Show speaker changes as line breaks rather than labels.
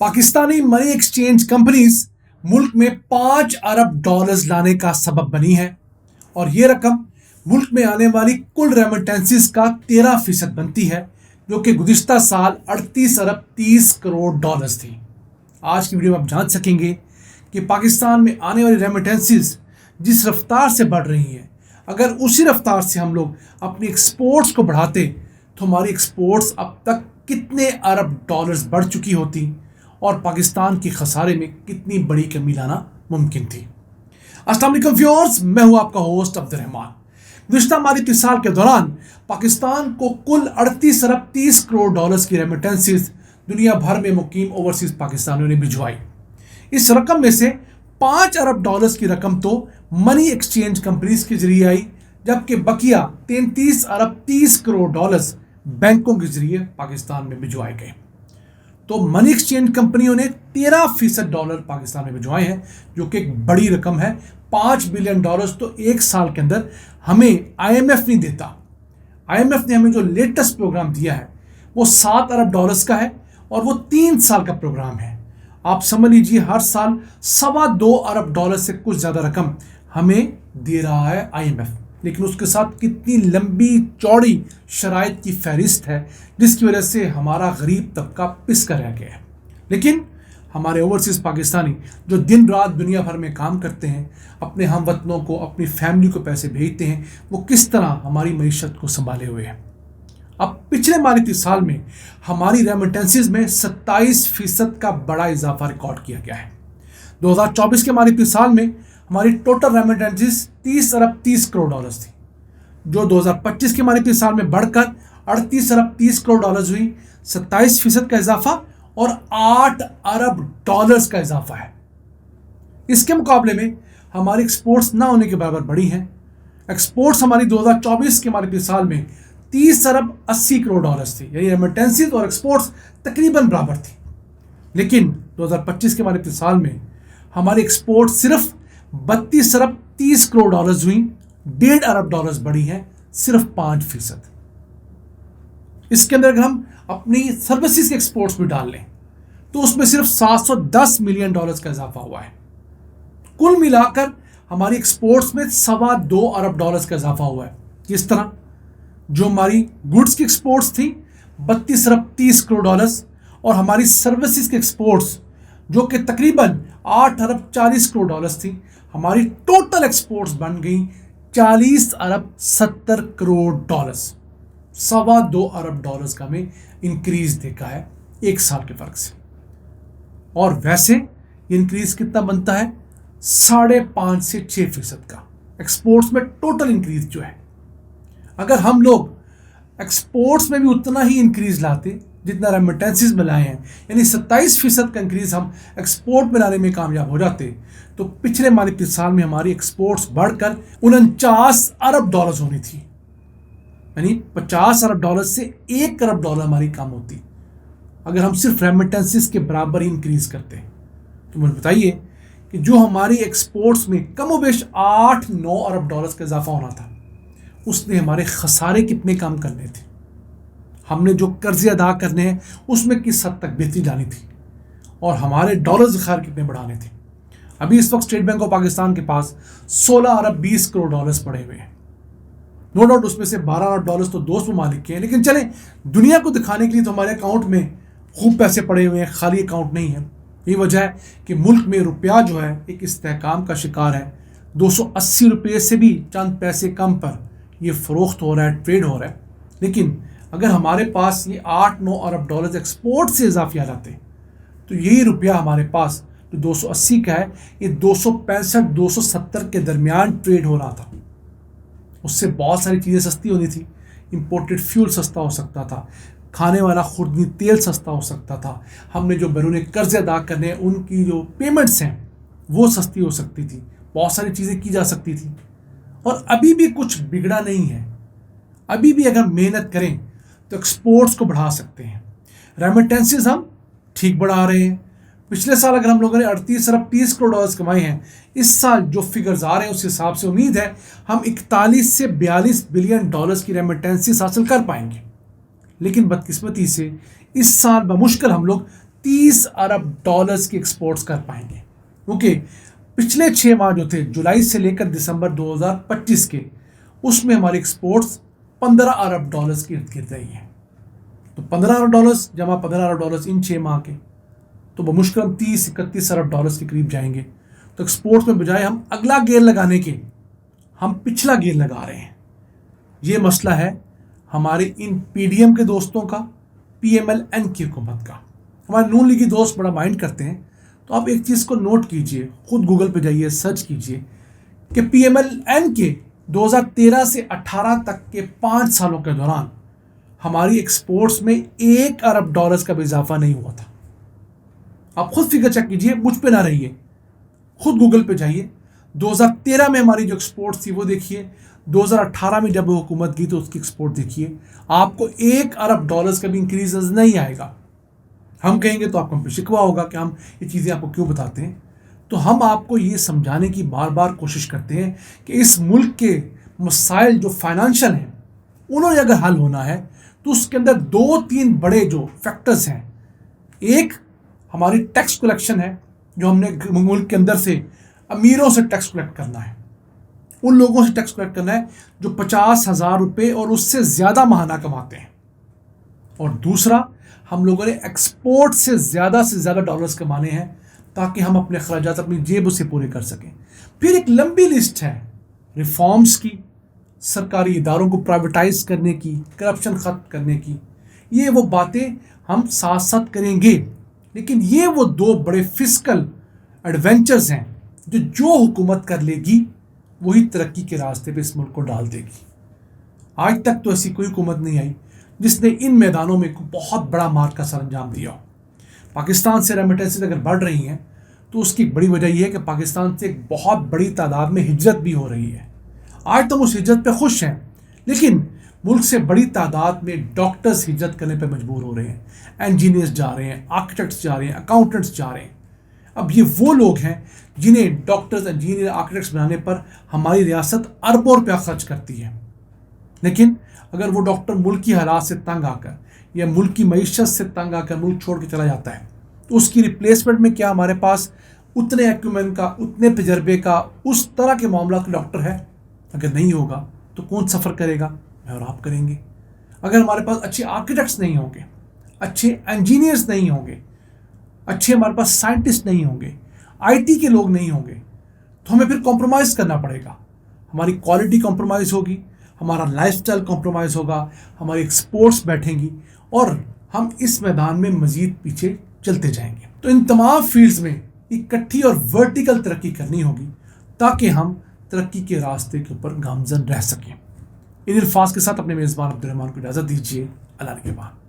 Pakistani money exchange companies मुल्क में $5 अरब लाने का सबब बनी है और ये रकम मुल्क में आने वाली कुल रेमिटेंसेस का 13% बनती है, जो कि गुज़िश्ता साल 38 अरब 30 करोड़ डॉलर्स थी। आज की वीडियो में आप जान सकेंगे कि पाकिस्तान में आने वाली रेमिटेंसेस जिस रफ्तार से बढ़ रही हैं, अगर उसी रफ्तार से हम लोग अपनी एक्सपोर्ट्स को बढ़ाते तो हमारी एक्सपोर्ट्स अब तक कितने अरब डॉलर्स बढ़ चुकी होती और पाकिस्तान के खसारे में कितनी बड़ी कमी लाना मुमकिन थी। अस्सलाम वालेकुम व्यूअर्स, मैं हूं आपका होस्ट अब्दुल रहमान। गुज़िश्ता माली साल के दौरान पाकिस्तान को कुल 38 अरब 30 करोड़ डॉलर्स की रेमिटेंसेस दुनिया भर में मुकीम ओवरसीज पाकिस्तानियों ने भिजवाई। इस रकम में से 5 अरब डॉलर्स की रकम तो मनी एक्सचेंज कंपनीज के जरिए आई, जबकि बकिया 33 अरब 30 करोड़ डॉलर्स बैंकों के जरिए पाकिस्तान में भिजवाए गए। तो मनी एक्सचेंज कंपनियों ने 13% डॉलर पाकिस्तान में भिजवाए हैं, जो कि एक बड़ी रकम है। $5 बिलियन तो एक साल के अंदर हमें IMF नहीं देता। IMF ने हमें जो लेटेस्ट प्रोग्राम दिया है वो 7 अरब डॉलर्स का है और वो 3 साल का प्रोग्राम है। आप समझ लीजिए हर साल 2.25 अरब डॉलर से कुछ ज़्यादा रकम हमें दे रहा है IMF, लेकिन उसके साथ कितनी लंबी चौड़ी शराइत की फहरिस्त है, जिसकी वजह से हमारा गरीब तबका पिस कर रह गया है। लेकिन हमारे ओवरसीज़ पाकिस्तानी जो दिन रात दुनिया भर में काम करते हैं, अपने हम वतनों को, अपनी फैमिली को पैसे भेजते हैं, वो किस तरह हमारी मईशत को संभाले हुए हैं। अब पिछले माली साल में हमारी रेमिटेंसेस में 27% का बड़ा इजाफा रिकॉर्ड किया गया है। 2024 के माली साल में हमारी टोटल रेमिटेंसेस 30 अरब 30 करोड़ डॉलर्स थी, जो 2025 के माली साल में बढ़कर 38 अरब 30 करोड़ डॉलर्स हुई। 27% का इजाफा और 8 अरब डॉलर्स का इजाफा है। इसके मुकाबले में हमारी एक्सपोर्ट्स ना होने के बराबर बढ़ी हैं। एक्सपोर्ट्स हमारी 2024 के माली साल में 30 अरब 80 करोड़ डॉलर्स थी, यानी रेमिटेंसेस और एक्सपोर्ट्स तकरीबन बराबर थी। लेकिन 2025 के माली साल में हमारी एक्सपोर्ट सिर्फ 32 अरब 30 करोड़ डॉलर्स हुई, 1.5 अरब डॉलर्स बढ़ी हैं, सिर्फ 5%। इसके अंदर अगर हम अपनी सर्विसेज के एक्सपोर्ट्स भी डाल लें तो उसमें सिर्फ 710 मिलियन डॉलर्स का इजाफा हुआ है। कुल मिलाकर हमारी एक्सपोर्ट्स में 2.25 अरब डॉलर्स का इजाफा हुआ है। इस तरह जो हमारी गुड्स की एक्सपोर्ट्स थी 32 अरब 30 करोड़ डॉलर्स और हमारी सर्विसेज के एक्सपोर्ट्स जो कि तकरीबन 8 अरब 40 करोड़ डॉलर्स थी, हमारी टोटल एक्सपोर्ट्स बन गई 40 अरब 70 करोड़ डॉलर्स। 2.25 अरब डॉलर्स का हमें इंक्रीज देखा है एक साल के फर्क से। और वैसे ये इंक्रीज कितना बनता है? 5.5 से 6% का एक्सपोर्ट्स में टोटल इंक्रीज जो है। अगर हम लोग एक्सपोर्ट्स में भी उतना ही इंक्रीज लाते जितना रेमिटेंसेस में लाए हैं, यानी 27% का इंक्रीज हम एक्सपोर्ट में लाने में कामयाब हो जाते, तो पिछले माली साल में हमारी एक्सपोर्ट्स बढ़कर 49 अरब डॉलर्स होनी थी, यानी 50 अरब डॉलर से 1 अरब डॉलर हमारी कम होती अगर हम सिर्फ रेमिटेंसेस के बराबर ही इंक्रीज करते। तो मुझे बताइए कि जो हमारी एक्सपोर्ट्स में कमोबेश 8-9 अरब डॉलर्स का इजाफा होना था, उसने हमारे खसारे कितने कम करने थे, हमने जो कर्जे अदा करने हैं उसमें किस हद तक बेहतरी लानी थी और हमारे डॉलर ज़ख़ायर कितने बढ़ाने थे। अभी इस वक्त स्टेट बैंक ऑफ पाकिस्तान के पास 16 अरब 20 करोड़ डॉलर्स पड़े हुए हैं। नो डाउट उसमें से 12 अरब डॉलर्स तो दोस्त ममालिक के हैं, लेकिन चलें दुनिया को दिखाने के लिए तो हमारे अकाउंट में खूब पैसे पड़े हुए हैं, खाली अकाउंट नहीं है। यही वजह है कि मुल्क में रुपया जो है एक इस्तेहकाम का शिकार है। 280 रुपये से भी चंद पैसे कम पर ये फ़रोख्त हो रहा है, ट्रेड हो रहा है। लेकिन अगर हमारे पास ये 8-9 अरब डॉलर्स एक्सपोर्ट से इजाफे आ जाते तो यही रुपया हमारे पास जो 280 का है, ये 265-270 के दरमियान ट्रेड हो रहा था। उससे बहुत सारी चीज़ें सस्ती होनी थी। इंपोर्टेड फ्यूल सस्ता हो सकता था, खाने वाला खुर्दनी तेल सस्ता हो सकता था, हमने जो बैरून कर्ज़े अदा करने हैं उनकी जो पेमेंट्स हैं वो सस्ती हो सकती थी, बहुत सारी चीज़ें की जा सकती थी। और अभी भी कुछ बिगड़ा नहीं है। अभी भी अगर मेहनत करें तो एक्सपोर्ट्स को बढ़ा सकते हैं। रेमिटेंसेस हम ठीक बढ़ा रहे हैं। पिछले साल अगर हम लोगों ने 38 अरब 30 करोड़ डॉलर्स कमाए हैं, इस साल जो फिगर्स आ रहे हैं उस हिसाब से उम्मीद है हम 41 से 42 बिलियन डॉलर्स की रेमिटेंसेस हासिल कर पाएंगे। लेकिन बदकिस्मती से इस साल बमुश्किल हम लोग 30 अरब डॉलर्स की एक्सपोर्ट्स कर पाएंगे, क्योंकि पिछले 6 माह जो थे, जुलाई से लेकर दिसंबर 2025 के, उसमें हमारी एक्सपोर्ट्स 15 अरब डॉलर्स की इर्द गिर्द रही है। तो 15 अरब डॉलर्स जमा 15 अरब डॉलर्स इन 6 माह के, तो बमुश्किल 30-31 अरब डॉलर्स के करीब जाएंगे। तो एक्सपोर्ट्स में बजाय हम अगला गेयर लगाने के, हम पिछला गेयर लगा रहे हैं। ये मसला है हमारे इन पीडीएम के दोस्तों का, पीएमएल-एन की हुकूमत का। हमारे नून लीगी दोस्त बड़ा माइंड करते हैं, तो आप एक चीज़ को नोट कीजिए, खुद गूगल पे जाइए, सर्च कीजिए कि पीएमएल-एन के 2013 से 18 तक के 5 सालों के दौरान हमारी एक्सपोर्ट्स में 1 अरब डॉलर्स का भी इजाफा नहीं हुआ था। आप खुद फिगर चेक कीजिए, मुझ पे ना रहिए, खुद गूगल पे जाइए। 2013 में हमारी जो एक्सपोर्ट्स थी वो देखिए, 2018 में जब वो हुकूमत की तो उसकी एक्सपोर्ट देखिए, आपको 1 अरब डॉलर्स का भी इंक्रीज नहीं आएगा। हम कहेंगे तो आपको हम पे शिकवा होगा कि हम ये चीज़ें आपको क्यों बताते हैं। तो हम आपको ये समझाने की बार बार कोशिश करते हैं कि इस मुल्क के मसाइल जो फाइनेंशियल हैं, उन्होंने अगर हल होना है तो उसके अंदर 2-3 बड़े जो फैक्टर्स हैं। एक हमारी टैक्स कलेक्शन है, जो हमने मुल्क के अंदर से अमीरों से टैक्स कलेक्ट करना है, उन लोगों से टैक्स कलेक्ट करना है जो 50,000 रुपये और उससे ज़्यादा महाना कमाते हैं। और दूसरा, हम लोगों ने एक्सपोर्ट से ज़्यादा डॉलर्स कमाने हैं ताकि हम अपने खर्चात अपनी जेब से पूरे कर सकें। फिर एक लंबी लिस्ट है रिफॉर्म्स की, सरकारी इदारों को प्राइवेटाइज करने की, करप्शन ख़त्म करने की। ये वो बातें हम साथ साथ करेंगे, लेकिन ये वो 2 बड़े फिस्कल एडवेंचर्स हैं जो हुकूमत कर लेगी वही तरक्की के रास्ते पे इस मुल्क को डाल देगी। आज तक तो ऐसी कोई हुकूमत नहीं आई जिसने इन मैदानों में बहुत बड़ा मार का सरंजाम दिया हो। पाकिस्तान से रेमिटेंसेस अगर बढ़ रही हैं तो उसकी एक बड़ी वजह यह है कि पाकिस्तान से एक बहुत बड़ी तादाद में हिजरत भी हो रही है। आज तो उस हिजरत पे खुश हैं, लेकिन मुल्क से बड़ी तादाद में डॉक्टर्स हिजरत करने पे मजबूर हो रहे हैं, इंजीनियर्स जा रहे हैं, आर्किटेक्ट्स जा रहे हैं, अकाउंटेंट्स जा रहे हैं। अब ये वो लोग हैं जिन्हें डॉक्टर्स, इंजीनियर, आर्किटेक्ट्स बनाने पर हमारी रियासत अरबों रुपया खर्च करती है। लेकिन अगर वो डॉक्टर मुल्क की हालात से तंग आकर या मुल्क की मईशत से तंग आकर मुल्क छोड़ के चला जाता है, तो उसकी रिप्लेसमेंट में क्या हमारे पास उतने एक्यूमेंट का, उतने तजर्बे का, उस तरह के मामला का डॉक्टर है? अगर नहीं होगा तो कौन सफ़र करेगा? मैं और आप करेंगे। अगर हमारे पास अच्छे आर्किटेक्ट्स नहीं होंगे, अच्छे इंजीनियर्स नहीं होंगे, अच्छे हमारे पास साइंटिस्ट नहीं होंगे, आईटी के लोग नहीं होंगे, तो हमें फिर कॉम्प्रोमाइज़ करना पड़ेगा। हमारी क्वालिटी कॉम्प्रोमाइज़ होगी, हमारा लाइफस्टाइल कॉम्प्रोमाइज़ होगा, हमारी एक्सपोर्ट्स बैठेंगी और हम इस मैदान में मज़ीद पीछे चलते जाएंगे। तो इन तमाम फील्ड्स में इकट्ठी और वर्टिकल तरक्की करनी होगी ताकि हम तरक्की के रास्ते के ऊपर गामजन रह सकें। इन अल्फाज के साथ अपने मेज़बान अब्दुल रहमान को इजाज़त दीजिए। अल्लाह के बाद।